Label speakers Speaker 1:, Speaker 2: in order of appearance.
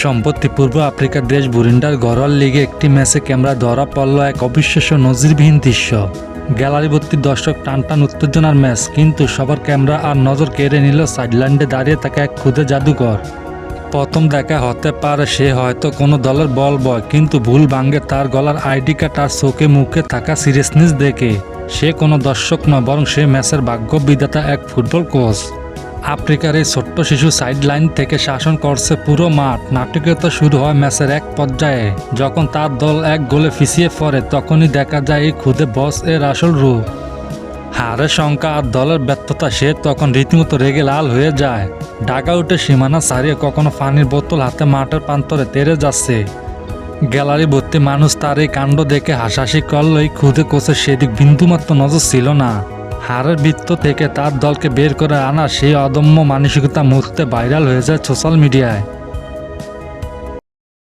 Speaker 1: সম্প্রতি পূর্ব আফ্রিকার দেশ বুরুন্ডির ঘরোয়া লিগে একটি ম্যাচে ক্যামেরা ধরা পড়ল এক অবিশ্বাস্য নজিরবিহীন দৃশ্য। গ্যালারি ভর্তি দর্শক টানটান উত্তেজনার ম্যাচ, কিন্তু সবার ক্যামেরা আর নজর কেড়ে নিল সাইডলাইনে দাঁড়িয়ে থাকা এক ক্ষুদে জাদুকর। প্রথম দেখা হতে পারে সে হয়তো কোনো দলের বল বয়, কিন্তু ভুল ভাঙে তার গলার আইডি কার্ড আর চোখে মুখে থাকা সিরিয়াসনেস দেখে। সে কোনো দর্শক নয়, বরং সে ম্যাচের ভাগ্য বিধাতা, এক ফুটবল কোচ। আফ্রিকার এই ছোট্ট শিশু সাইড লাইন থেকে শাসন করছে পুরো মাঠ। নাটকীয়তা শুরু হয় ম্যাচের এক পর্যায়ে, যখন তার দল এক গোলে পিছিয়ে পড়ে। তখনই দেখা যায় এই খুদে বস এর আসল রূপ। হারের সংখ্যা আর দলের ব্যর্থতা, সে তখন রীতিমতো রেগে লাল হয়ে যায়। ডাগআউটের সীমানা ছাড়িয়ে কখনো পানির বোতল হাতে মাঠের প্রান্তরে তেড়ে যাচ্ছে। গ্যালারি ভর্তি মানুষ তার এই কাণ্ড দেখে হাসাহাসি করল। এই খুদে কোচের সেদিক বিন্দুমাত্র নজর ছিল না। হারের বৃত্ত থেকে তার দলকে বের করে আনা সেই অদম্য মানসিকতা মুহূর্তে ভাইরাল হয়ে যায় সোশ্যাল মিডিয়ায়।